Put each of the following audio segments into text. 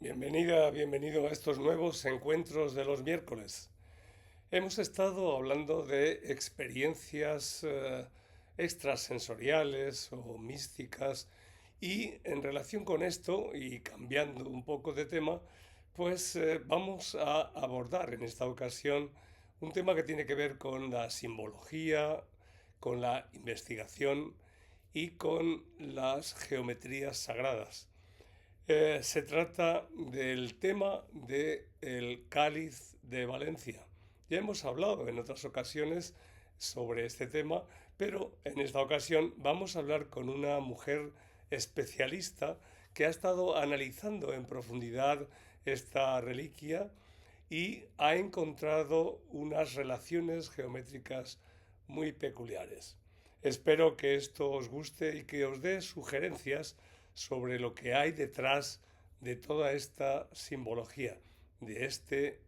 Bienvenida, bienvenido a estos nuevos encuentros de los miércoles. Hemos estado hablando de experiencias extrasensoriales o místicas y en relación con esto y cambiando un poco de tema, pues vamos a abordar en esta ocasión un tema que tiene que ver con la simbología, con la investigación y con las geometrías sagradas. Se trata del tema del Cáliz de Valencia. Ya hemos hablado en otras ocasiones sobre este tema, pero en esta ocasión vamos a hablar con una mujer especialista que ha estado analizando en profundidad esta reliquia y ha encontrado unas relaciones geométricas muy peculiares. Espero que esto os guste y que os dé sugerencias sobre lo que hay detrás de toda esta simbología, de este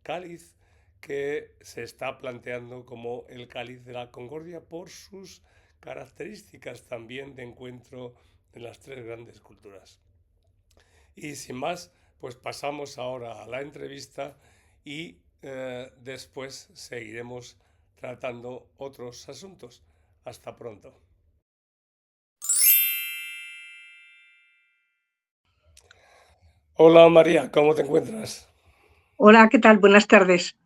cáliz que se está planteando como el cáliz de la concordia por sus características también de encuentro de las tres grandes culturas. Y sin más, pues pasamos ahora a la entrevista y después seguiremos tratando otros asuntos. Hasta pronto. Hola María, ¿cómo te encuentras? Hola, ¿qué tal? Buenas tardes.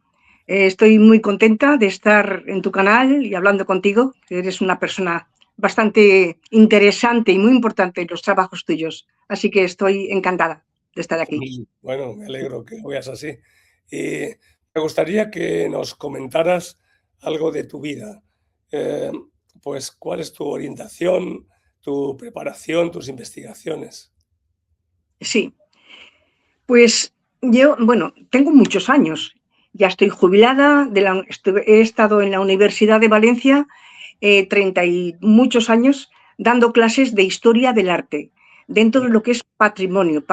Estoy muy contenta de estar en tu canal y hablando contigo. Eres una persona bastante interesante y muy importante en los trabajos tuyos. Así que estoy encantada de estar aquí. Bueno, me alegro que lo veas así. Y me gustaría que nos comentaras algo de tu vida. Eh, pues, ¿cuál es tu orientación, tu preparación, tus investigaciones? Sí, pues yo, bueno, tengo muchos años. Ya estoy jubilada, he estado en la Universidad de Valencia 30 y muchos años dando clases de historia del arte, dentro de lo que es patrimonio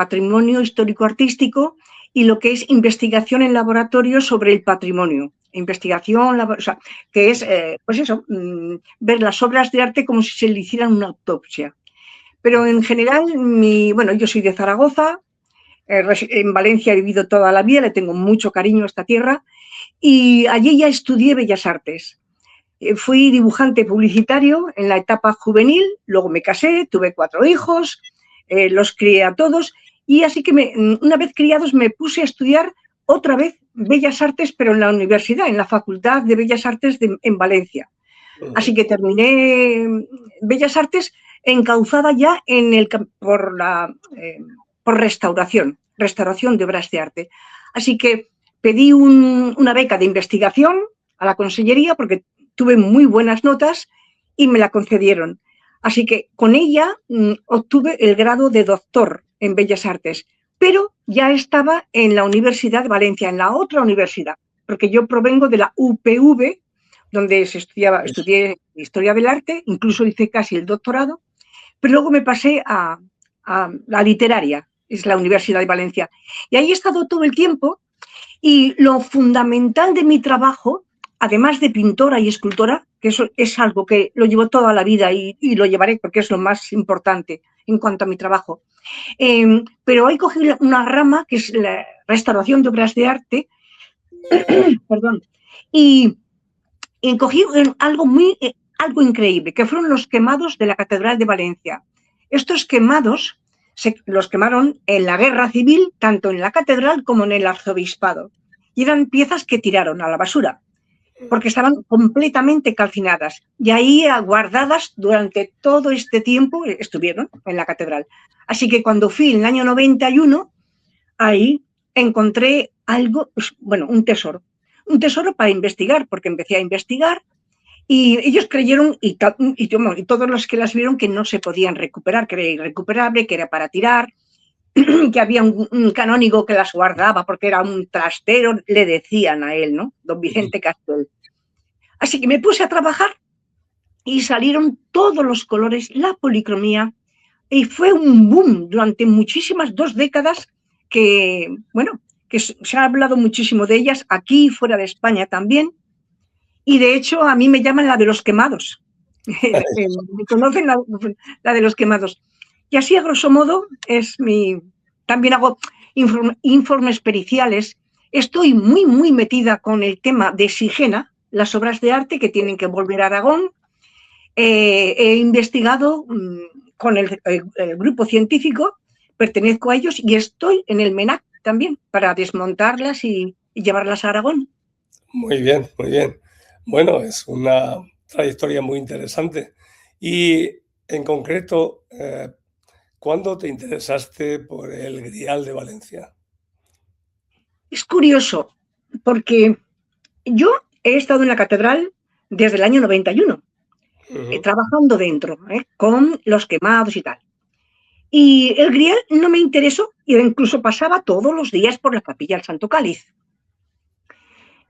histórico-artístico y lo que es investigación en laboratorio sobre el patrimonio. Investigación, o sea, que es, pues eso, ver las obras de arte como si se le hicieran una autopsia. Pero en general, bueno, yo soy de Zaragoza, en Valencia he vivido toda la vida, le tengo mucho cariño a esta tierra y allí ya estudié Bellas Artes. Fui dibujante publicitario en la etapa juvenil, luego me casé, tuve 4 hijos, los crié a todos y así que una vez criados me puse a estudiar otra vez Bellas Artes, pero en la universidad, en la Facultad de Bellas Artes en Valencia. Así que terminé Bellas Artes encauzada ya por restauración de obras de arte. Así que pedí una beca de investigación a la consellería porque tuve muy buenas notas y me la concedieron. Así que con ella obtuve el grado de doctor en Bellas Artes, pero ya estaba en la Universidad de Valencia, en la otra universidad, porque yo provengo de la UPV, donde estudié Historia del Arte, incluso hice casi el doctorado, pero luego me pasé a la literaria, es la Universidad de Valencia. Y ahí he estado todo el tiempo y lo fundamental de mi trabajo, además de pintora y escultora, que eso es algo que lo llevo toda la vida y lo llevaré porque es lo más importante en cuanto a mi trabajo. Pero hoy cogí una rama que es la restauración de obras de arte, perdón, y cogí algo increíble, que fueron los quemados de la Catedral de Valencia. Estos quemados los quemaron en la guerra civil, tanto en la catedral como en el arzobispado. Y eran piezas que tiraron a la basura, porque estaban completamente calcinadas. Y ahí, guardadas durante todo este tiempo, estuvieron en la catedral. Así que cuando fui en el año 91, ahí encontré algo, bueno, un tesoro. Un tesoro para investigar, porque empecé a investigar y ellos creyeron, y todos los que las vieron, que no se podían recuperar, que era irrecuperable, que era para tirar, que había un canónigo que las guardaba porque era un trastero, le decían a él, ¿no? Don Vicente Castel. Así que me puse a trabajar y salieron todos los colores, la policromía, y fue un boom durante muchísimas 2 décadas que, bueno, que se ha hablado muchísimo de ellas aquí y fuera de España también. Y de hecho a mí me llaman la de los quemados. Me conocen la de los quemados. Y así, a grosso modo, es mi también hago informes periciales. Estoy muy, muy metida con el tema de Sigena, las obras de arte que tienen que volver a Aragón. He investigado con el grupo científico, pertenezco a ellos y estoy en el MENAC también para desmontarlas y llevarlas a Aragón. Muy bien, muy bien. Bueno, es una trayectoria muy interesante. Y en concreto, ¿cuándo te interesaste por el Grial de Valencia? Es curioso, porque yo he estado en la catedral desde el año 91, Ujú. trabajando dentro, con los quemados y tal. Y el Grial no me interesó, y incluso pasaba todos los días por la capilla del Santo Cáliz.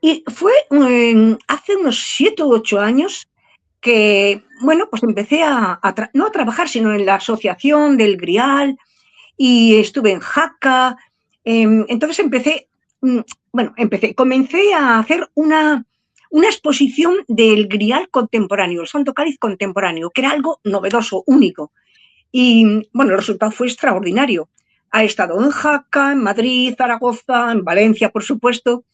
Y fue hace unos 7 u 8 años que, bueno, pues empecé no a trabajar, sino en la asociación del Grial, y estuve en Jaca. Entonces comencé a hacer una exposición del Grial contemporáneo, el Santo Cáliz contemporáneo, que era algo novedoso, único. Y bueno, el resultado fue extraordinario. Ha estado en Jaca, en Madrid, Zaragoza, en Valencia, por supuesto,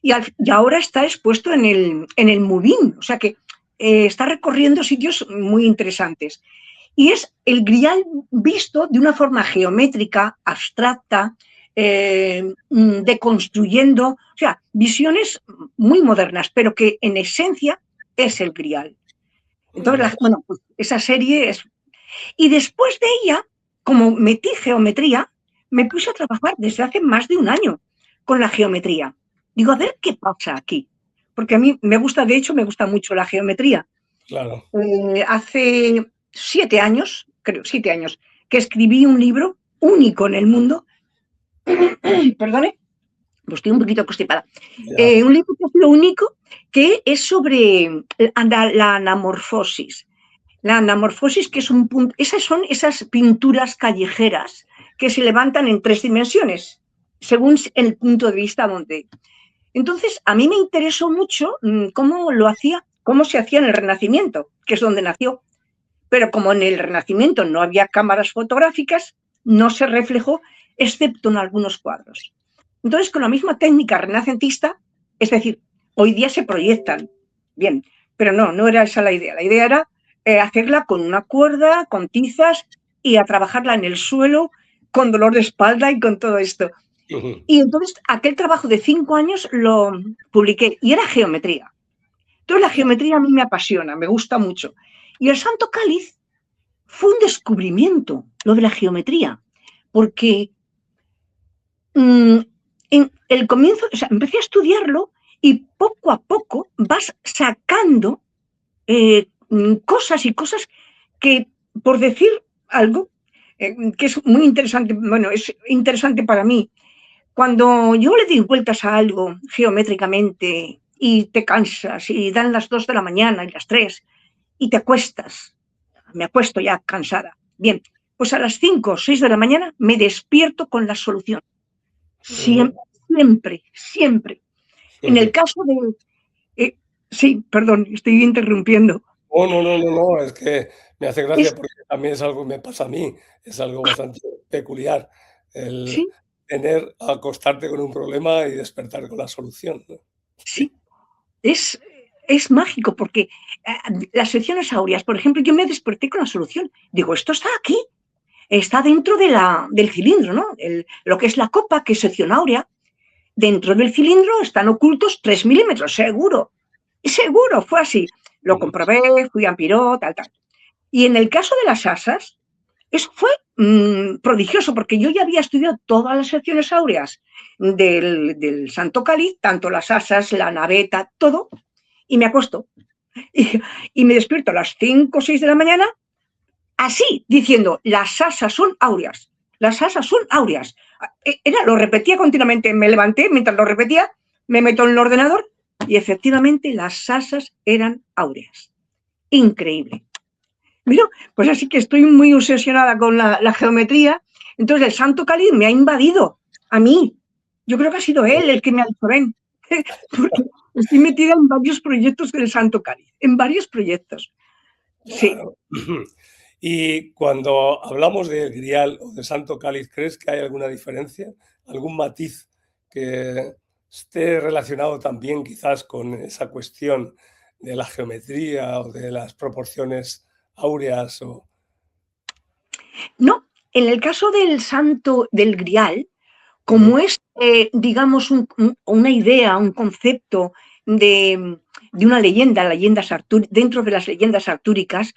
y ahora está expuesto en el Mubín, o sea que está recorriendo sitios muy interesantes. Y es el Grial visto de una forma geométrica, abstracta, deconstruyendo, o sea, visiones muy modernas, pero que en esencia es el Grial. Entonces, bueno, pues esa serie es... Y después de ella, como metí geometría, me puse a trabajar desde hace más de un año con la geometría. Digo, a ver qué pasa aquí. Porque a mí me gusta, de hecho, me gusta mucho la geometría. Claro. Hace 7 años, creo, 7 años, que escribí un libro único en el mundo. Perdone, pues estoy un poquito constipada. Ya. Un libro que es lo único, que es sobre la anamorfosis. La anamorfosis, que es un punto, esas son esas pinturas callejeras que se levantan en 3 dimensiones, según el punto de vista donde. Entonces, a mí me interesó mucho cómo se hacía en el Renacimiento, que es donde nació. Pero como en el Renacimiento no había cámaras fotográficas, no se reflejó, excepto en algunos cuadros. Entonces, con la misma técnica renacentista, es decir, hoy día se proyectan, bien, pero no era esa la idea. La idea era hacerla con una cuerda, con tizas y a trabajarla en el suelo con dolor de espalda y con todo esto. Ujú. Y entonces aquel trabajo de 5 años lo publiqué y era geometría. Entonces la geometría a mí me apasiona, me gusta mucho. Y el Santo Cáliz fue un descubrimiento, lo de la geometría, porque en el comienzo, o sea, empecé a estudiarlo y poco a poco vas sacando cosas y cosas que, por decir algo, que es muy interesante, bueno, es interesante para mí, cuando yo le di vueltas a algo geométricamente y te cansas y dan las 2 de la mañana y las 3 y te acuestas, me acuesto ya cansada. Bien, pues a las 5 o 6 de la mañana me despierto con la solución. Ujú. Siempre, siempre, siempre. En el Ujú. caso de... sí, perdón, estoy interrumpiendo. Oh, no, no, no, no, es que me hace gracia Es, porque también es algo que me pasa a mí, es algo bastante peculiar el sí, acostarte con un problema y despertar con la solución, ¿no? Sí. sí, es, es mágico porque las secciones áureas, por ejemplo, yo me desperté con la solución. Digo, esto está aquí, está dentro del cilindro, ¿no? Lo que es la copa, que es sección áurea. Dentro del cilindro están ocultos 3 milímetros, seguro. Seguro, fue así. Lo Ujú. comprobé, fui a Piró, tal, tal. Y en el caso de las asas, eso fue prodigioso, porque yo ya había estudiado todas las secciones áureas del Santo Cáliz, tanto las asas, la naveta, todo, y me acuesto. Y, y me despierto a las 5 o 6 de la mañana, así, diciendo, las asas son áureas, las asas son áureas. Lo repetía continuamente, me levanté, mientras lo repetía, me meto en el ordenador y efectivamente las asas eran áureas. Increíble. Mira, pues así que estoy muy obsesionada con la geometría. Entonces el Santo Cáliz me ha invadido a mí. Yo creo que ha sido él el que me ha dicho, ven, porque estoy metida en varios proyectos del Santo Cáliz, en varios proyectos. Sí. Claro. Y cuando hablamos del Grial o de Santo Cáliz, ¿crees que hay alguna diferencia? ¿Algún matiz que esté relacionado también quizás con esa cuestión de la geometría o de las proporciones áureas? O... No, en el caso del santo del Grial, Ujú. como es, digamos, una idea, un concepto de una leyenda, dentro de las leyendas artúricas,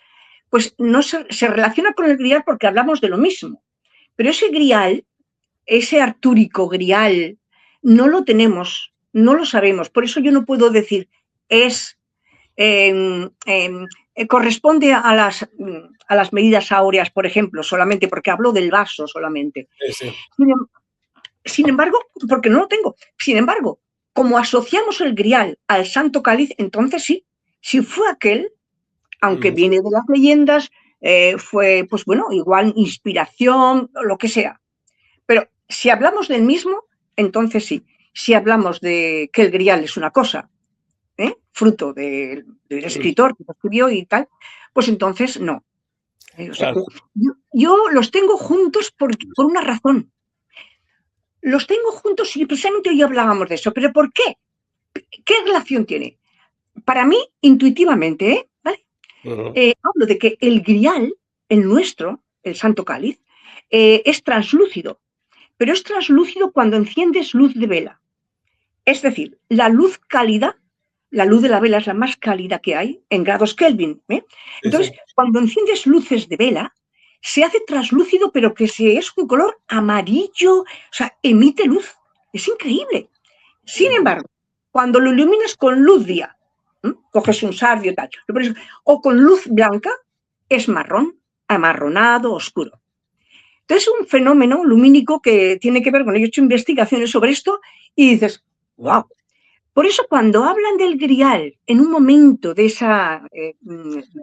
pues no se relaciona con el Grial porque hablamos de lo mismo. Pero ese Grial, ese artúrico Grial, no lo tenemos, no lo sabemos. Por eso yo no puedo decir es corresponde a las medidas áureas, por ejemplo, solamente porque hablo del vaso solamente. Sí, sí. Sin, sin embargo, porque no lo tengo, sin embargo, como asociamos el grial al santo cáliz, entonces sí, sí fue aquel, aunque Ujú. viene de las leyendas, fue, pues bueno, igual inspiración, lo que sea. Pero si hablamos del mismo, entonces sí. Si hablamos de que el grial es una cosa, fruto del Mm, escritor que lo escribió y tal, pues entonces no. O sea que claro. yo los tengo juntos por una razón. Los tengo juntos y precisamente hoy hablábamos de eso. ¿Pero por qué? ¿Qué relación tiene? Para mí, intuitivamente, ¿vale? Ujú. Hablo de que el grial, el nuestro, el santo cáliz, es translúcido, pero es translúcido cuando enciendes luz de vela. Es decir, la luz cálida, la luz de la vela es la más cálida que hay en grados Kelvin. Sí, sí. Entonces, cuando enciendes luces de vela, se hace translúcido, pero que es un color amarillo, o sea, emite luz. Es increíble. Sin Ujú. embargo, cuando lo iluminas con luz día, coges un sardio, tal, o con luz blanca, es marrón, amarronado, oscuro. Entonces, es un fenómeno lumínico que tiene que ver con, yo he hecho investigaciones sobre esto y dices, wow. Por eso cuando hablan del grial en un momento de esa,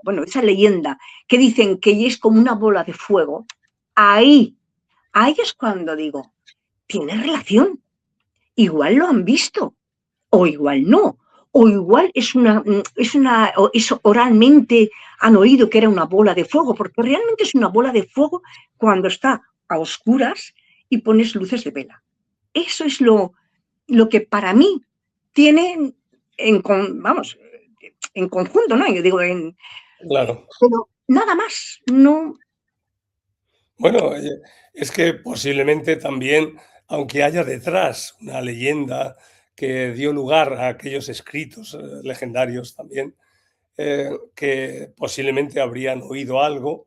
bueno, esa leyenda que dicen que es como una bola de fuego, ahí, ahí es cuando digo, tiene relación. Igual lo han visto, o igual no, o igual es oralmente han oído que era una bola de fuego, porque realmente es una bola de fuego cuando está a oscuras y pones luces de vela. Eso es lo que para mí tiene vamos, en conjunto, ¿no? Yo digo, Claro. pero nada más, no, Bueno, oye, es que posiblemente también, aunque haya detrás una leyenda que dio lugar a aquellos escritos legendarios también, que posiblemente habrían oído algo,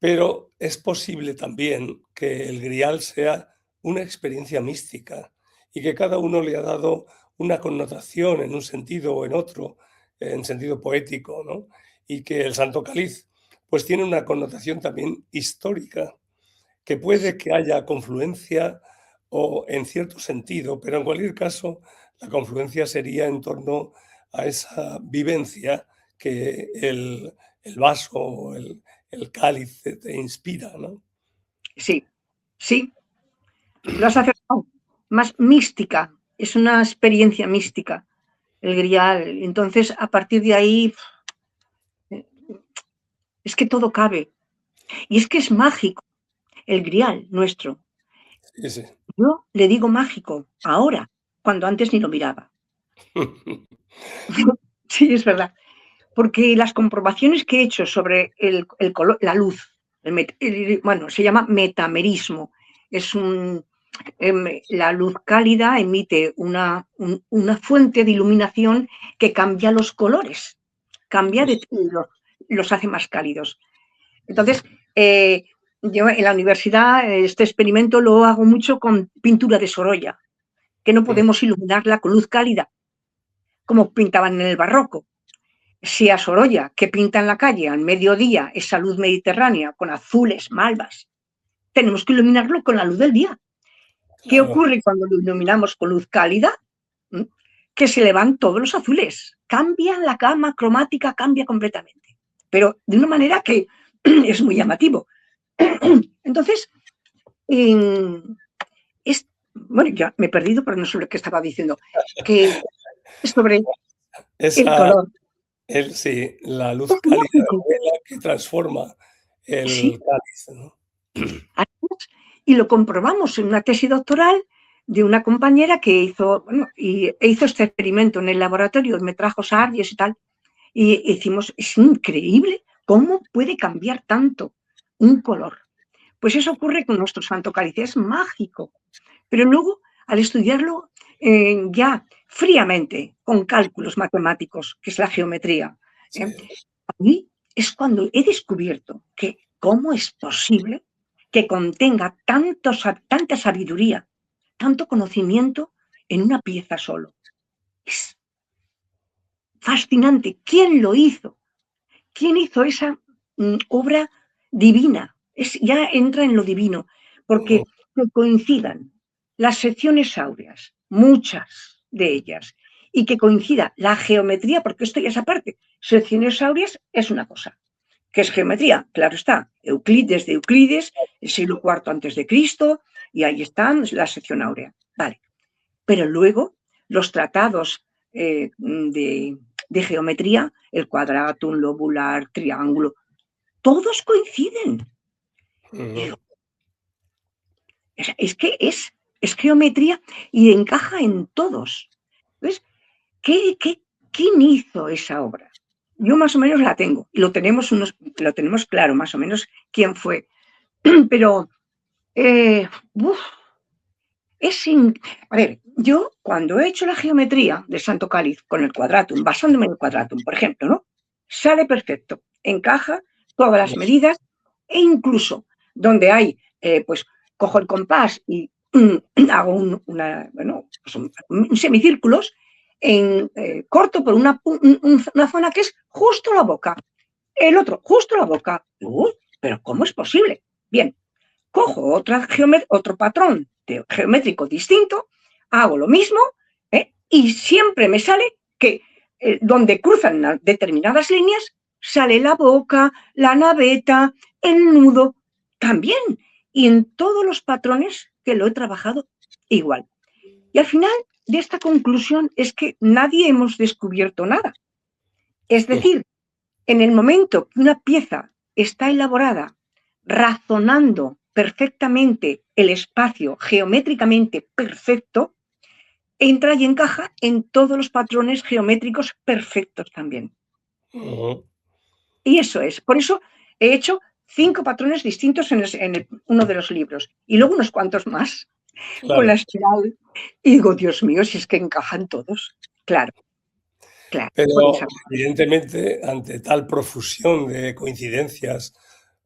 pero es posible también que el Grial sea una experiencia mística y que cada uno le ha dado una connotación en un sentido o en otro, en sentido poético, ¿no? Y que el Santo Cáliz pues tiene una connotación también histórica, que puede que haya confluencia o en cierto sentido, pero en cualquier caso la confluencia sería en torno a esa vivencia que el vaso o el cáliz te inspira, ¿no? sí, sí, lo has acertado. Más mística, es una experiencia mística, el grial. Entonces, a partir de ahí, es que todo cabe. Y es que es mágico, el grial nuestro. Sí, sí. Yo le digo mágico ahora, cuando antes ni lo miraba. Sí, es verdad. Porque las comprobaciones que he hecho sobre el color, la luz, bueno, se llama metamerismo. Es la luz cálida emite una fuente de iluminación que cambia los colores, cambia los hace más cálidos. Entonces, yo en la universidad este experimento lo hago mucho con pintura de Sorolla, que no podemos iluminarla con luz cálida, como pintaban en el barroco. Si a Sorolla, que pinta en la calle al mediodía esa luz mediterránea con azules, malvas, tenemos que iluminarlo con la luz del día. ¿Qué Claro, ocurre cuando lo iluminamos con luz cálida? ¿Mm? Que se le van todos los azules. Cambia la gama cromática, cambia completamente. Pero de una manera que es muy llamativo. Entonces, es, bueno, ya me he perdido, pero no sé lo que estaba diciendo. Que es sobre el esa color. sí, la luz Es cálida de mágico. la vela que transforma. el sí, cáliz, ¿no? así es. Y lo comprobamos en una tesis doctoral de una compañera que hizo, bueno, e hizo este experimento en el laboratorio, me trajo sardios y tal, y hicimos, es increíble cómo puede cambiar tanto un color. Pues eso ocurre con nuestro santo cáliz, es mágico. Pero luego, al estudiarlo ya fríamente, con cálculos matemáticos, que es la geometría, Sí. ¿eh? A mí es cuando he descubierto que cómo es posible que contenga tanta sabiduría, tanto conocimiento en una pieza solo. Es fascinante. ¿Quién lo hizo? ¿Quién hizo esa obra divina? Ya entra en lo divino, Mm, porque que coincidan las secciones áureas, muchas de ellas, y que coincida la geometría, porque esto ya es aparte. Secciones áureas es una cosa. ¿Qué es geometría? Claro está, Euclides de Euclides, el siglo IV antes de Cristo, y ahí están la sección áurea. Vale. Pero luego los tratados de geometría, el cuadrato, un lobular, triángulo, todos coinciden. mm, Es que es geometría y encaja en todos. ¿Ves? ¿Quién hizo esa obra? Yo más o menos la tengo y lo tenemos claro más o menos quién fue. Pero uf, a ver, yo cuando he hecho la geometría de Santo Cáliz con el cuadratum, basándome en el cuadratum, por ejemplo, ¿no? Sale perfecto, encaja todas las medidas e incluso donde hay, pues cojo el compás y hago un semicírculos, corto por una zona que es justo la boca, el otro justo la boca. Uy, pero ¿cómo es posible? Bien, cojo otro patrón geométrico distinto, hago lo mismo y siempre me sale que donde cruzan determinadas líneas sale la boca, la naveta, el nudo, también. Y en todos los patrones que lo he trabajado igual. Y al final de esta conclusión es que nadie hemos descubierto nada. Es mm, decir, en el momento que una pieza está elaborada razonando perfectamente el espacio geométricamente perfecto, entra y encaja en todos los patrones geométricos perfectos también. mm, Y eso es. Por eso he hecho 5 patrones distintos en uno de los libros y luego unos cuantos más con la claro. espiral. Y digo, Dios mío, si es que encajan todos. Claro, claro, por Pero esa. evidentemente, ante tal profusión de coincidencias,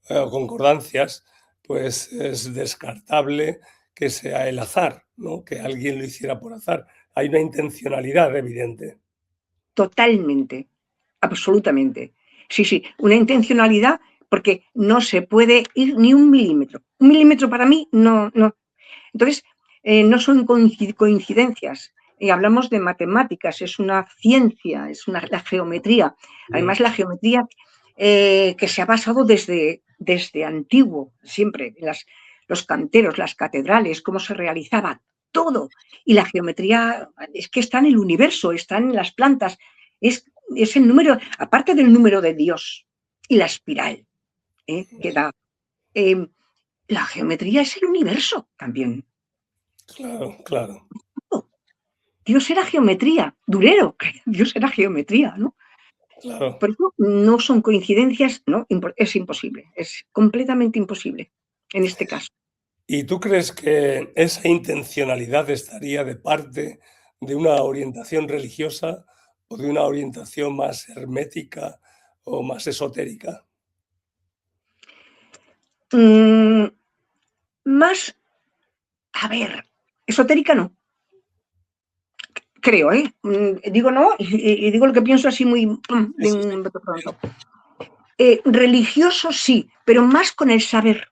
o concordancias, pues es descartable que sea el azar, ¿no? Que alguien lo hiciera por azar. Hay una intencionalidad evidente. Totalmente, absolutamente. Sí, sí, una intencionalidad porque no se puede ir ni un milímetro. Un milímetro para mí no, no. Entonces, no son coincidencias. Hablamos de matemáticas, es una ciencia, la geometría. Mm, Además, la geometría que se ha basado desde antiguo, siempre, los canteros, las catedrales, cómo se realizaba todo. Y la geometría es que está en el universo, está en las plantas, es el número, aparte del número de Dios y la espiral que da. Eh, la geometría es el universo también. claro, claro, Dios era geometría, Durero, Dios era geometría, ¿no? claro. Por eso no son coincidencias, ¿no? Es imposible, es completamente imposible en este caso. ¿Y tú crees que esa intencionalidad estaría de parte de una orientación religiosa o de una orientación más hermética o más esotérica? Mm, más, a ver, esotérica no, creo, ¿eh? Digo no y digo lo que pienso así muy Sí, de sí, sí. un bote pronto. Religioso sí, pero más con el saber,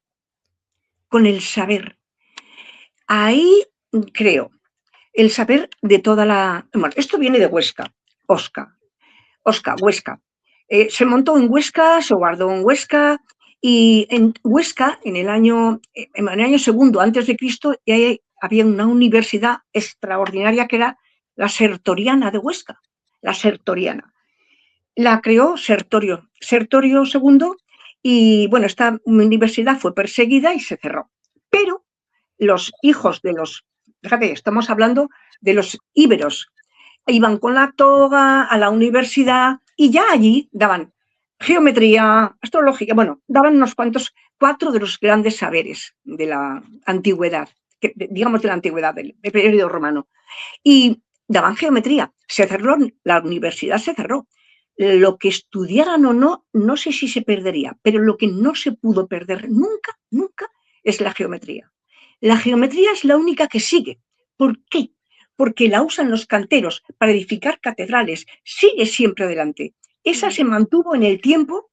con el saber. Ahí creo, el saber de toda la... Bueno, esto viene de Huesca. Se montó en Huesca, se guardó en Huesca y en Huesca, en el año segundo antes de Cristo, ya había una universidad extraordinaria que era la Sertoriana de Huesca, la Sertoriana. La creó Sertorio II Y bueno, esta universidad fue perseguida y se cerró. Pero los hijos de los, fíjate, estamos hablando de los íberos, iban con la toga a la universidad y ya allí daban geometría, astrología, bueno, daban unos cuantos, 4 de los grandes saberes de la antigüedad, digamos de la antigüedad, del periodo romano. Y daban geometría. Se cerró, la universidad se cerró. Lo que estudiaran o no, no sé si se perdería, pero lo que no se pudo perder nunca, nunca, es la geometría. La geometría es la única que sigue. ¿Por qué? Porque la usan los canteros para edificar catedrales. Sigue siempre adelante. Esa se mantuvo en el tiempo,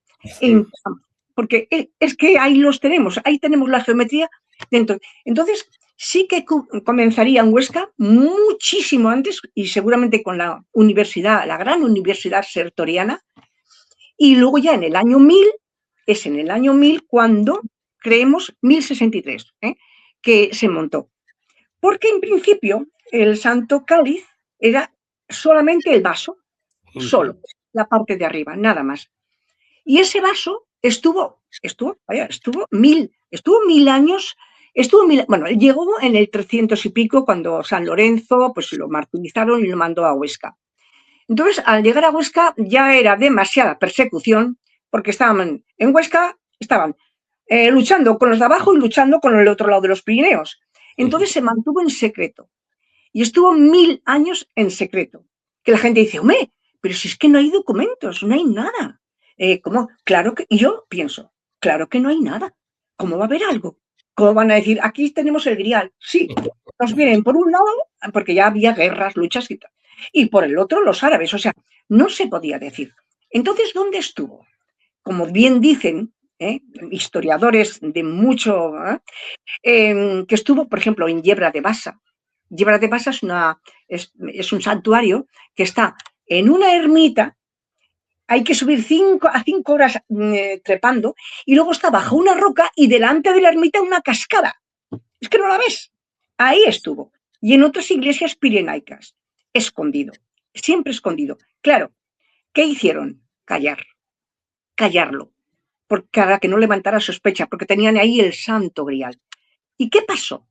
porque es que ahí los tenemos, ahí tenemos la geometría dentro. Entonces, sí que comenzaría en Huesca muchísimo antes y seguramente con la universidad, la gran universidad sertoriana, y luego ya en el año 1000, es en el año 1000 cuando creemos 1063, que se montó. Porque en principio el Santo Cáliz era solamente el vaso, solo, la parte de arriba, nada más. Y ese vaso estuvo 1000 años. Bueno, llegó en el 300 y pico cuando San Lorenzo pues lo martirizaron y lo mandó a Huesca. Entonces, al llegar a Huesca ya era demasiada persecución porque estaban en Huesca, estaban luchando con los de abajo y luchando con el otro lado de los Pirineos. Entonces se mantuvo en secreto y estuvo 1000 años en secreto. Que la gente dice, hombre, pero si es que no hay documentos, no hay nada. ¿Cómo? Claro que, y yo pienso, claro que no hay nada. ¿Cómo va a haber algo? ¿Cómo van a decir, aquí tenemos el grial? Sí, nos vienen por un lado, porque ya había guerras, luchas y tal, y por el otro los árabes, o sea, no se podía decir. Entonces, ¿dónde estuvo? Como bien dicen historiadores de mucho, que estuvo, por ejemplo, en Yebra de Bassa. Yebra de Bassa es un santuario que está en una ermita. Hay que subir 5 horas trepando y luego está bajo una roca y delante de la ermita una cascada. Es que no la ves. Ahí estuvo. Y en otras iglesias pirenaicas, escondido, siempre escondido. Claro, ¿qué hicieron? Callarlo, para que no levantara sospecha, porque tenían ahí el santo grial. ¿Y qué pasó?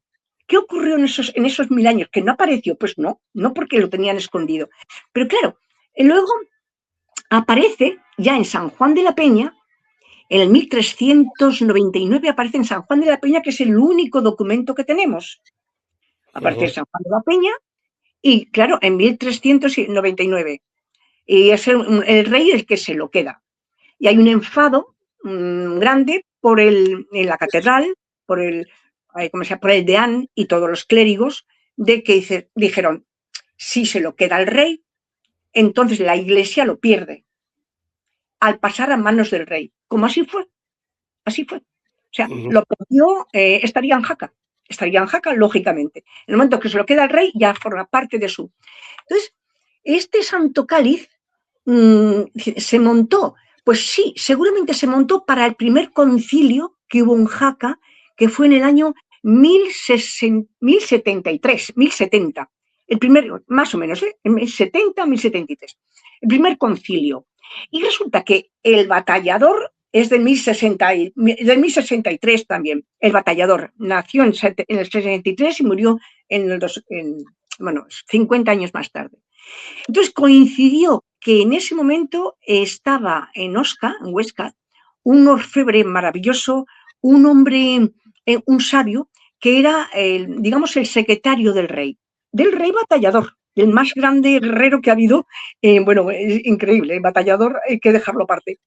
¿Qué ocurrió en esos 1000 años? ¿Que no apareció? Pues no porque lo tenían escondido. Pero claro, luego aparece ya en San Juan de la Peña, en el 1399 aparece en San Juan de la Peña, que es el único documento que tenemos. Aparece en San Juan de la Peña y, claro, en 1399. Y es el rey el que se lo queda. Y hay un enfado grande en la catedral, por el deán y todos los clérigos, de que dijeron, si se lo queda el rey, entonces la iglesia lo pierde al pasar a manos del rey. Como así fue. O sea, lo perdió, estaría en Jaca, lógicamente. En el momento que se lo queda el rey, ya forma parte de su. Entonces, este Santo Cáliz se montó, pues sí, seguramente se montó para el primer concilio que hubo en Jaca, que fue en el año 1073, 1070. El primer, más o menos, en 1070, 1073. El primer concilio. Y resulta que el batallador es del 1063 también. El batallador nació en el 63 y murió 50 años más tarde. Entonces coincidió que en ese momento estaba en Huesca, un orfebre maravilloso, un hombre, un sabio, que era, digamos, el secretario del rey batallador, el más grande guerrero que ha habido. Bueno, es increíble, el batallador hay que dejarlo aparte.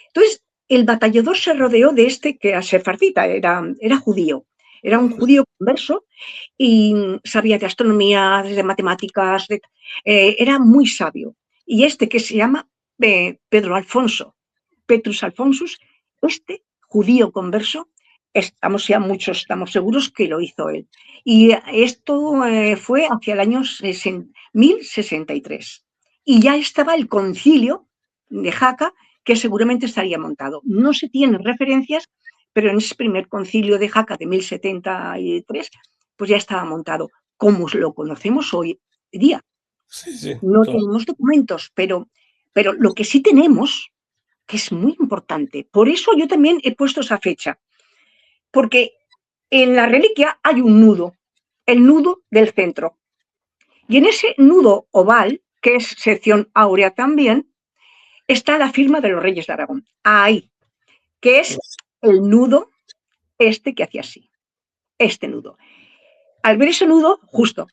Entonces, el batallador se rodeó de este que era sefardita, era judío. Era un judío converso y sabía de astronomía, de matemáticas, era muy sabio. Y este que se llama Petrus Alfonsus, este judío converso, estamos seguros que lo hizo él. Y esto fue hacia el año 1063. Y ya estaba el concilio de Jaca, que seguramente estaría montado. No se tienen referencias, pero en ese primer concilio de Jaca de 1073, pues ya estaba montado, como lo conocemos hoy día. Sí, no tenemos documentos, pero lo que sí tenemos que es muy importante. Por eso yo también he puesto esa fecha, porque en la reliquia hay un nudo, el nudo del centro. Y en ese nudo oval, que es sección áurea también, está la firma de los reyes de Aragón. Ahí, que es el nudo este que hacía así, este nudo. Al ver ese nudo, justo,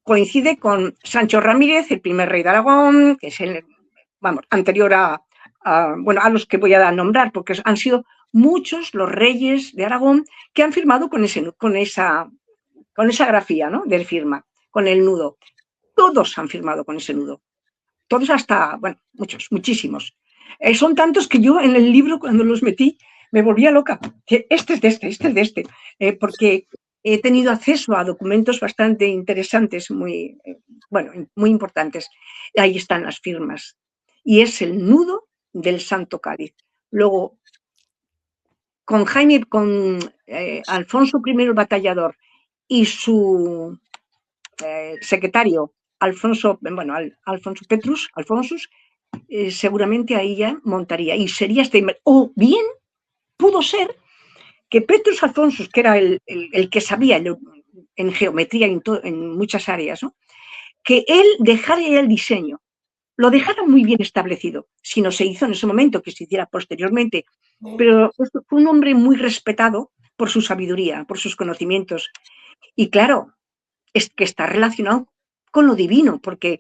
coincide con Sancho Ramírez, el primer rey de Aragón, que es el, vamos, anterior bueno, a los que voy a nombrar, porque han sido muchos los reyes de Aragón que han firmado con esa grafía, ¿no?, de firma, con el nudo. Todos han firmado con ese nudo. Todos hasta, bueno, muchos, muchísimos. Son tantos que yo en el libro, cuando los metí, me volvía loca. Este es de este es de este. Porque he tenido acceso a documentos bastante interesantes, muy, bueno, muy importantes. Ahí están las firmas. Y es el nudo del Santo Cáliz. Luego, con Jaime, con Alfonso I el Batallador y su secretario, Alfonso, bueno, Alfonso Petrus, Alfonsus, seguramente ahí ya montaría. Y sería este. O bien pudo ser que Petrus Alfonsus, que era el que sabía en geometría en muchas áreas, ¿no?, que él dejara ya el diseño, lo dejara muy bien establecido. Si no se hizo en ese momento, que se hiciera posteriormente. Pero fue un hombre muy respetado por su sabiduría, por sus conocimientos. Y claro, es que está relacionado con lo divino, porque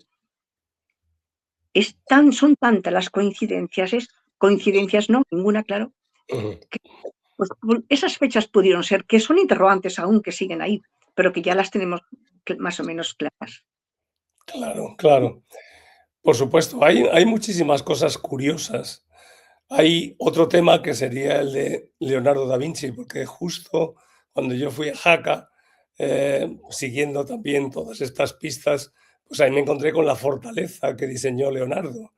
son tantas las coincidencias no, ninguna, claro, que, pues, esas fechas pudieron ser, que son interrogantes aún, que siguen ahí, pero que ya las tenemos más o menos claras. Claro, claro. Por supuesto, hay muchísimas cosas curiosas. Hay otro tema que sería el de Leonardo da Vinci, porque justo cuando yo fui a Jaca, siguiendo también todas estas pistas, pues ahí me encontré con la fortaleza que diseñó Leonardo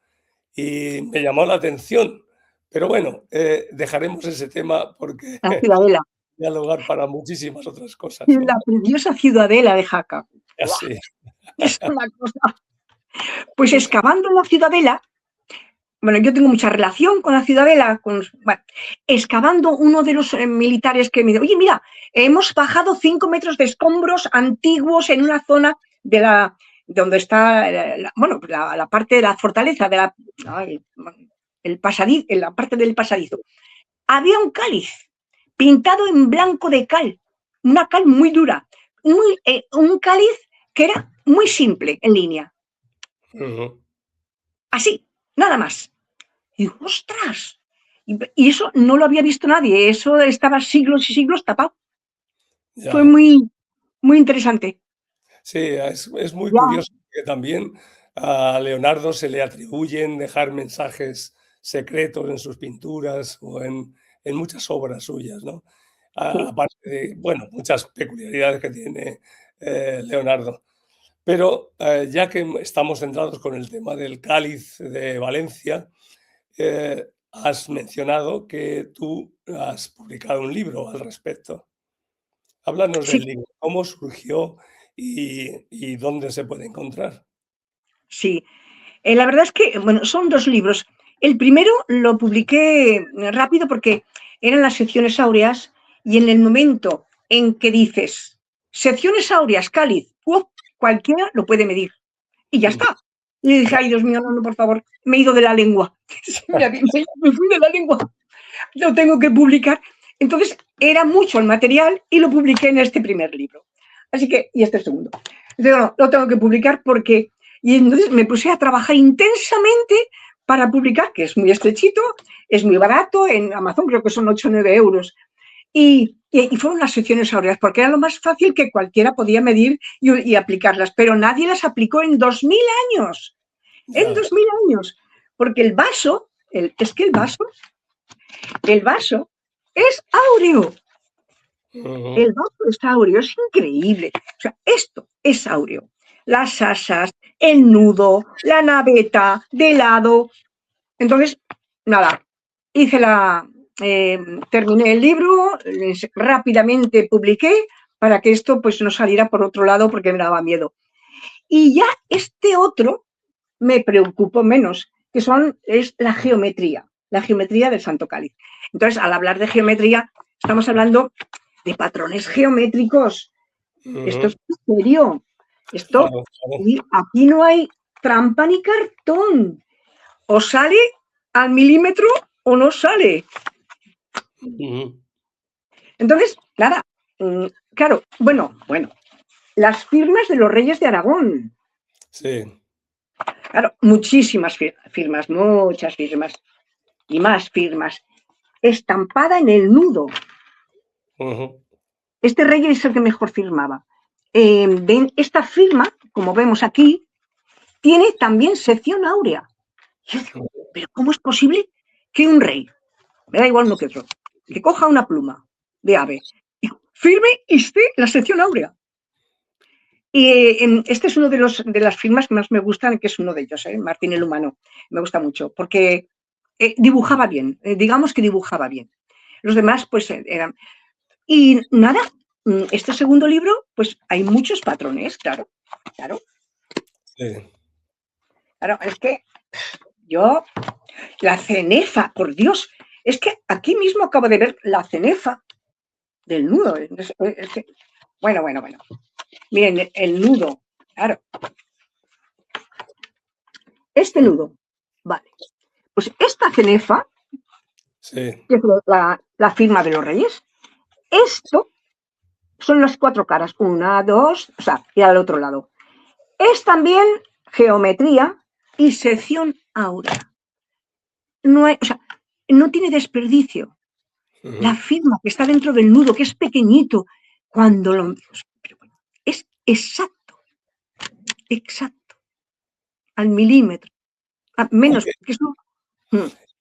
y me llamó la atención. Pero bueno, dejaremos ese tema porque La ciudadela, da lugar para muchísimas otras cosas, ¿no? la preciosa ciudadela de Jaca. ¡Buah! Así. Es una cosa. Pues excavando la ciudadela, bueno, yo tengo mucha relación con la ciudadela, bueno, excavando uno de los militares que me dijo, oye, mira, hemos bajado 5 metros de escombros antiguos en una zona de donde está, bueno, la parte de la fortaleza, el pasadizo, en la parte del pasadizo. Había un cáliz pintado en blanco de cal, una cal muy dura, un cáliz que era muy simple en línea. Ujú. Así, nada más. Y digo, ¡ostras! Y eso no lo había visto nadie, eso estaba siglos y siglos tapado. Fue Ya. muy, muy interesante. Sí, es muy Ya, curioso que también a Leonardo se le atribuyen dejar mensajes secretos en sus pinturas o en muchas obras suyas, ¿no? sí, Aparte de, bueno, muchas peculiaridades que tiene, Leonardo. Pero, ya que estamos centrados con el tema del Cáliz de Valencia, has mencionado que tú has publicado un libro al respecto. Háblanos del sí, libro, ¿cómo surgió y dónde se puede encontrar? sí. La verdad es que, bueno, son 2 libros. El primero lo publiqué rápido porque eran las secciones áureas y en el momento en que dices secciones áureas, cáliz, cualquiera lo puede medir y ya Ujú. está. Y dije, ay, Dios mío, no, no, por favor, me he ido de la lengua. Me fui de la lengua, lo tengo que publicar. Entonces, era mucho el material y lo publiqué en este primer libro. Así que, y este segundo. Entonces, no, lo tengo que publicar porque. Y entonces me puse a trabajar intensamente para publicar, que es muy estrechito, es muy barato, en Amazon creo que son 8 o 9 euros. Y fueron las secciones áureas, porque era lo más fácil que cualquiera podía medir y aplicarlas, pero nadie las aplicó en 2000 años. En Ya. 2000 años. Porque el vaso, es que el vaso es áureo. Ujú. El vaso es áureo, es increíble. O sea, esto es áureo. Las asas, el nudo, la naveta, de lado. Entonces, nada, terminé el libro, rápidamente publiqué para que esto pues no saliera por otro lado porque me daba miedo. Y ya este otro me preocupó menos, que es la geometría. la geometría del Santo Cáliz. Entonces, al hablar de geometría, estamos hablando de patrones geométricos. Esto es serio. Esto, Claro, claro. y aquí no hay trampa ni cartón. O sale al milímetro o no sale. Entonces, nada, claro, bueno, las firmas de los reyes de Aragón. Sí. Claro, muchísimas firmas, muchas firmas y más firmas. Estampada en el nudo. Este rey es el que mejor firmaba. Esta firma, como vemos aquí, tiene también sección áurea. Yo digo, pero ¿cómo es posible que un rey, me da igual uno que otro, que coja una pluma de ave, firme y esté la sección áurea? Y este es uno de las firmas que más me gustan, que es uno de ellos, Martín el Humano. Me gusta mucho, porque dibujaba bien, digamos que dibujaba bien. Los demás, pues, eran... Y nada, este segundo libro, pues hay muchos patrones, claro. Sí. Claro, es que yo, la cenefa, por Dios, es que aquí mismo acabo de ver la cenefa del nudo. Es que, bueno. Miren, el nudo, claro. Este nudo, vale. Pues esta cenefa, Sí. que es la firma de los reyes, esto son las 4 caras, 1, 2, o sea, y al otro lado. Es también geometría y sección áurea. No hay, o sea, no tiene desperdicio. La firma que está dentro del nudo, que es pequeñito, cuando lo... Es exacto, al milímetro. Menos, porque eso...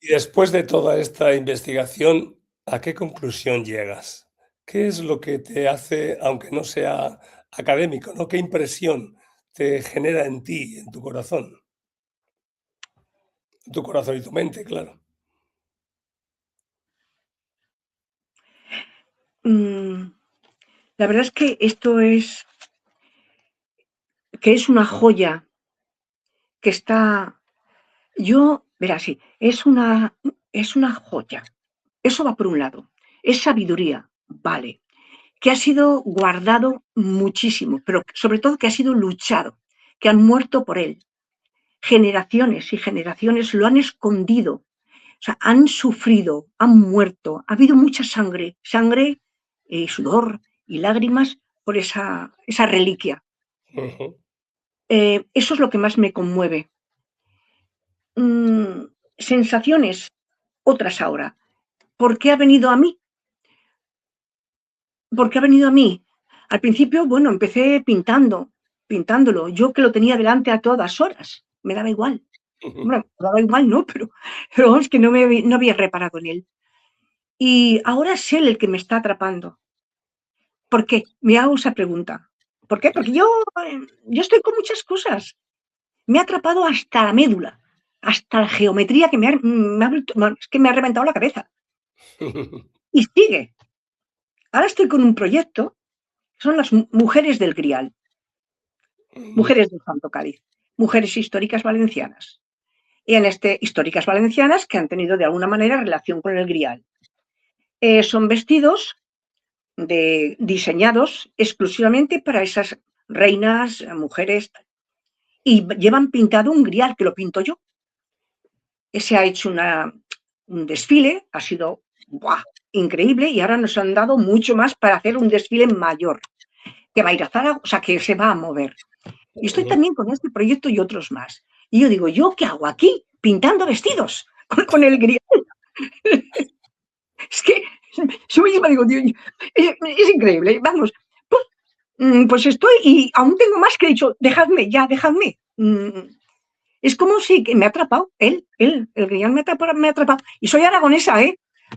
Y después de toda esta investigación, ¿a qué conclusión llegas? ¿Qué es lo que te hace, aunque no sea académico, ¿no? ¿Qué impresión te genera en ti, en tu corazón? Tu corazón y tu mente, claro. La verdad es que esto es una joya que está... verá, sí, es una joya. Eso va por un lado. Es sabiduría, vale. Que ha sido guardado muchísimo, pero sobre todo que ha sido luchado, que han muerto por él. Generaciones y generaciones lo han escondido, o sea, han sufrido, han muerto, ha habido mucha sangre, sudor y lágrimas por esa reliquia. Eso es lo que más me conmueve. Sensaciones, otras ahora. ¿Por qué ha venido a mí? ¿Por qué ha venido a mí? Al principio, bueno, empecé pintándolo. Yo que lo tenía delante a todas horas, me daba igual. Bueno, me daba igual, ¿no? Pero es que no había reparado en él. Y ahora es él el que me está atrapando. ¿Por qué? Me hago esa pregunta. ¿Por qué? Porque yo estoy con muchas cosas. Me ha atrapado hasta la médula, hasta la geometría que es que me ha reventado la cabeza. Y sigue. Ahora estoy con un proyecto, son las mujeres del Grial, mujeres del Santo Cáliz, mujeres históricas valencianas. Y en históricas valencianas que han tenido de alguna manera relación con el Grial. Son vestidos diseñados exclusivamente para esas reinas, mujeres, y llevan pintado un Grial, que lo pinto yo. Se ha hecho un desfile, ha sido increíble, y ahora nos han dado mucho más para hacer un desfile mayor, que va a ir a Zaragoza, o sea, que se va a mover. Y estoy también con este proyecto y otros más. Y yo digo, ¿yo qué hago aquí? Pintando vestidos con el Grial. Es que yo misma digo, Dios, es increíble. Vamos, pues estoy, y aún tengo más que he dicho, dejadme. Es como si que me ha atrapado, el Grial me ha atrapado. Y soy aragonesa,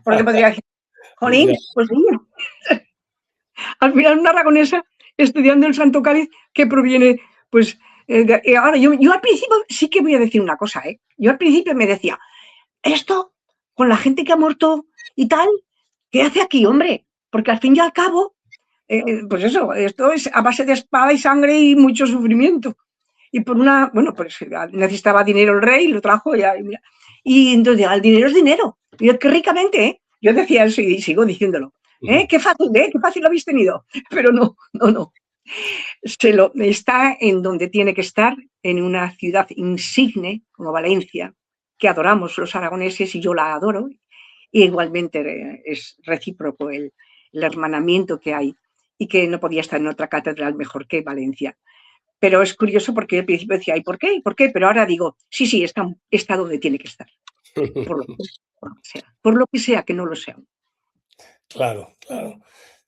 porque podría decir, jolín, pues mira, al final una aragonesa estudiando el Santo Cáliz que proviene, pues, ahora yo al principio sí que voy a decir una cosa, yo al principio me decía, esto, con la gente que ha muerto y tal, ¿qué hace aquí, hombre? Porque al fin y al cabo, pues eso, esto es a base de espada y sangre y mucho sufrimiento. Y por bueno, pues necesitaba dinero el rey, lo trajo y entonces el dinero es dinero. Yo, qué ricamente, ¿eh? Yo decía eso y sigo diciéndolo. Qué fácil, ¿eh? Qué fácil lo habéis tenido. Pero no, no, no. Está en donde tiene que estar, en una ciudad insigne como Valencia, que adoramos los aragoneses y yo la adoro. Y igualmente es recíproco el hermanamiento que hay y que no podía estar en otra catedral mejor que Valencia. Pero es curioso porque al principio decía, ¿y por qué? ¿Y por qué? Pero ahora digo, sí, sí, está donde tiene que estar, por lo que sea, por lo que sea que no lo sea. Claro, claro.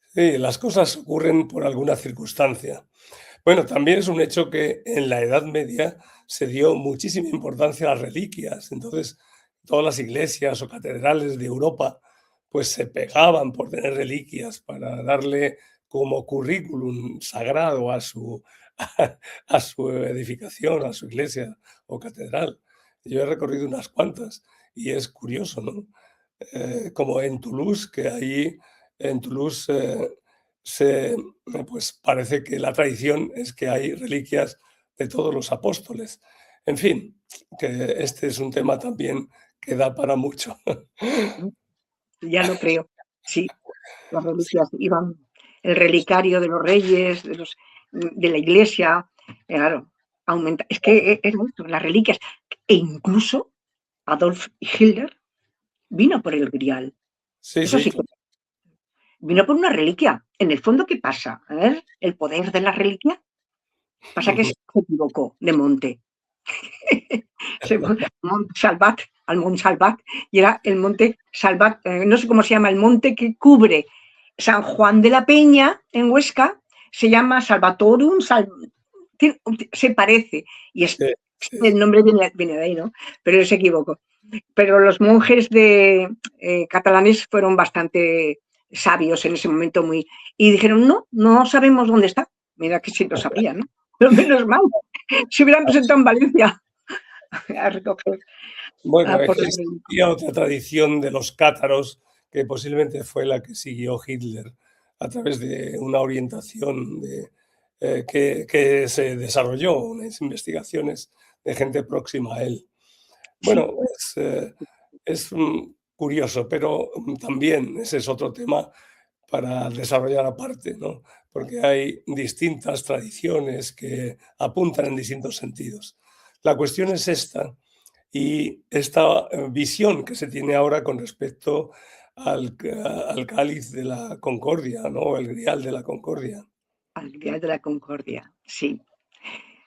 Sí, las cosas ocurren por alguna circunstancia. Bueno, también es un hecho que en la Edad Media se dio muchísima importancia a las reliquias. Entonces, todas las iglesias o catedrales de Europa pues se pegaban por tener reliquias para darle como currículum sagrado a su, a su edificación, a su iglesia o catedral. Yo he recorrido unas cuantas y es curioso, ¿no? Como en Toulouse, que ahí en Toulouse pues parece que la tradición es que hay reliquias de todos los apóstoles. En fin, que este es un tema también que da para mucho. Ya lo creo, sí, las Sí, reliquias iban, el relicario de los reyes, de la iglesia, claro, aumenta. Es que es esto, las reliquias, e incluso Adolf Hitler vino por el grial. sí, Eso sí, sí, que vino por una reliquia. En el fondo, ¿qué pasa? A ver, el poder de la reliquia. Pasa que se equivocó de monte. Monte Salvat, al Monte Salvat, y era el Monte Salvat, no sé cómo se llama, el monte que cubre San Juan de la Peña en Huesca, se llama Salvatorum, se parece, y sí, sí, el nombre viene de ahí, ¿no? Pero él se equivocó. Pero los monjes catalanes fueron bastante sabios en ese momento y dijeron, no, no sabemos dónde está. Mira que sí lo sabría, ¿no? Pero menos mal, se hubieran presentado en Valencia a recoger bueno, por la existía otra tradición de los cátaros que posiblemente fue la que siguió Hitler a través de una orientación que se desarrolló, unas investigaciones de gente próxima a él. sí, Bueno, es curioso, pero también ese es otro tema para desarrollar aparte, ¿no? Porque hay distintas tradiciones que apuntan en distintos sentidos. La cuestión es esta, y esta visión que se tiene ahora con respecto al cáliz de la concordia, ¿no? El grial de la concordia. al Día de la Concordia, sí.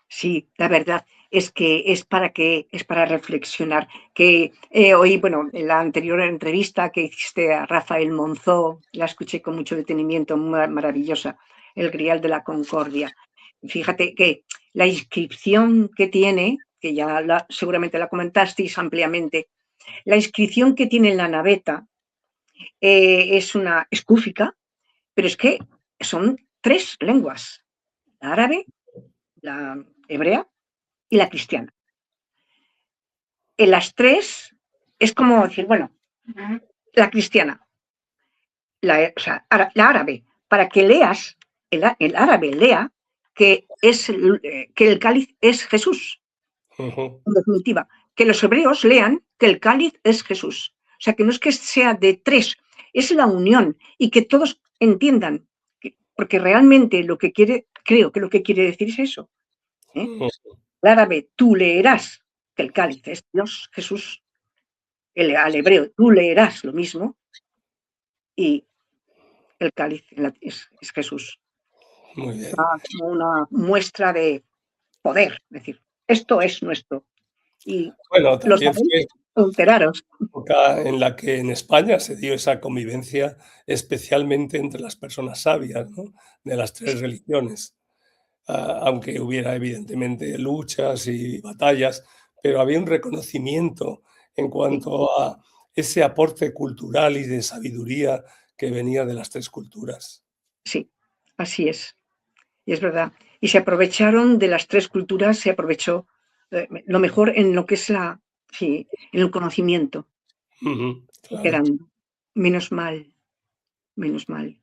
Sí, la verdad es que es para reflexionar. Que hoy, bueno, en la anterior entrevista que hiciste a Rafael Monzó, la escuché con mucho detenimiento, maravillosa, el Grial de la Concordia. Fíjate que la inscripción que tiene, que ya seguramente la comentasteis ampliamente, la inscripción que tiene en la naveta es una escúfica, pero es que son tres lenguas: la árabe, la hebrea y la cristiana. En las tres es como decir, bueno, la cristiana, o sea, la árabe, para que leas, el árabe lea que el cáliz es Jesús, Ujú. en definitiva, que los hebreos lean que el cáliz es Jesús. O sea, que no es que sea de tres, es la unión y que todos entiendan, porque realmente creo que lo que quiere decir es eso. ¿Eh? Ujú. El árabe, tú leerás que el cáliz es Dios, Jesús, al hebreo, tú leerás lo mismo y el cáliz es Jesús. Muy bien. Como una muestra de poder, es decir, esto es nuestro. Y Bueno, lo también sabéis, fue enteraros. época en la que en España se dio esa convivencia, especialmente entre las personas sabias, ¿no? De las tres religiones. Aunque hubiera evidentemente luchas y batallas, pero había un reconocimiento en Sí, cuanto a ese aporte cultural y de sabiduría que venía de las tres culturas. sí, así es. Y es verdad. Y se aprovecharon de las tres culturas, se aprovechó lo mejor en lo que es sí, en el conocimiento, Ujú, claro. quedando. Menos mal, menos mal.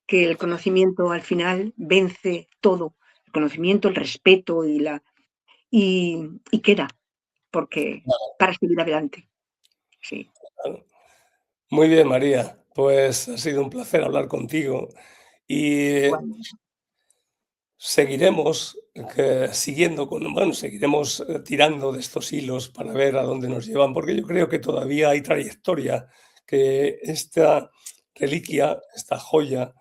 Que el conocimiento al final vence todo. El conocimiento, el respeto y queda, porque para seguir adelante. Sí, Claro. Muy bien, María. Pues ha sido un placer hablar contigo y Igual. seguiremos siguiendo seguiremos tirando de estos hilos para ver a dónde nos llevan, porque yo creo que todavía hay trayectoria, que esta reliquia, esta joya,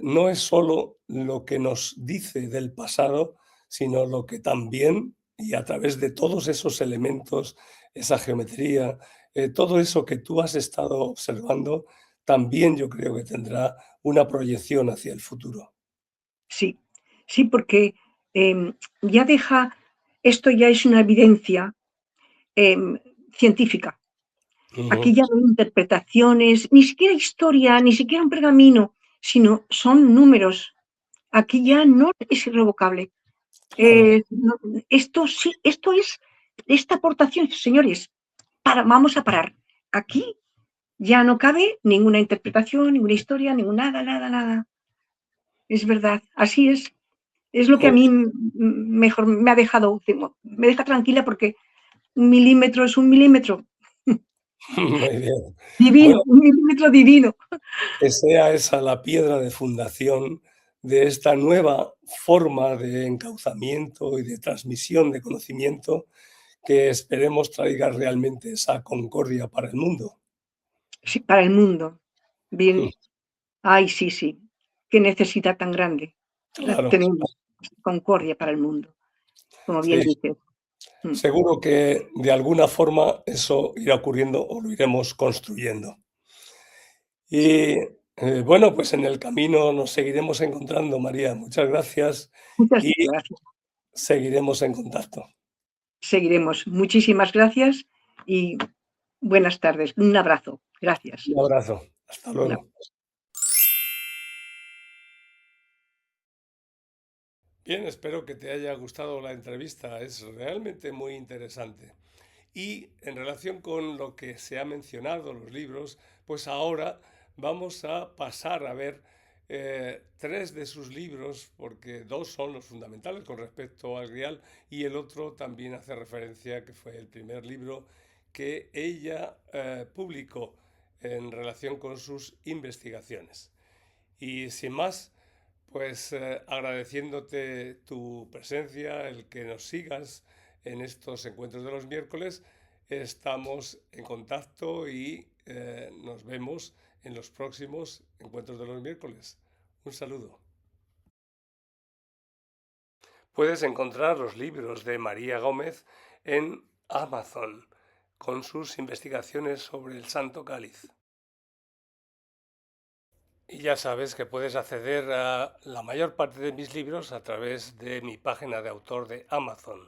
no es solo lo que nos dice del pasado, sino lo que también, y a través de todos esos elementos, esa geometría, todo eso que tú has estado observando, también yo creo que tendrá una proyección hacia el futuro. Sí, sí, porque ya deja, esto ya es una evidencia em, científica. Aquí Ujú. ya no hay interpretaciones, ni siquiera historia, ni siquiera un pergamino, sino son números. Aquí ya no es irrevocable. Claro. Esto sí, esto es esta aportación, señores, vamos a parar. Aquí ya no cabe ninguna interpretación, ninguna historia, ninguna nada, nada, nada. Es verdad, así es. Es lo que a Muy mí mejor me ha dejado, me deja tranquila porque un milímetro es un milímetro muy bien. divino, Bueno, un milímetro divino. que sea esa la piedra de fundación de esta nueva forma de encauzamiento y de transmisión de conocimiento que esperemos traiga realmente esa concordia para el mundo. Sí, para el mundo. Bien, ay, sí, sí. Qué necesidad tan grande la Claro, tenemos. Concordia para el mundo, como bien sí. dices. Mm. Seguro que de alguna forma eso irá ocurriendo o lo iremos construyendo. Y bueno, pues en el camino nos seguiremos encontrando, María. Muchas gracias Muchas y gracias. seguiremos en contacto. Seguiremos. Muchísimas gracias y buenas tardes. Un abrazo. Gracias. Un abrazo. Hasta Un luego. Bien, espero que te haya gustado la entrevista. Es realmente muy interesante. Y en relación con lo que se ha mencionado, los libros, pues ahora vamos a pasar a ver tres de sus libros, porque dos son los fundamentales con respecto al Grial y el otro también hace referencia que fue el primer libro que ella publicó en relación con sus investigaciones. Y sin más, pues agradeciéndote tu presencia, el que nos sigas en estos encuentros de los miércoles, estamos en contacto y nos vemos en los próximos encuentros de los miércoles. Un saludo. Puedes encontrar los libros de María Gómez en Amazon con sus investigaciones sobre el Santo Cáliz. Y ya sabes que puedes acceder a la mayor parte de mis libros a través de mi página de autor de Amazon.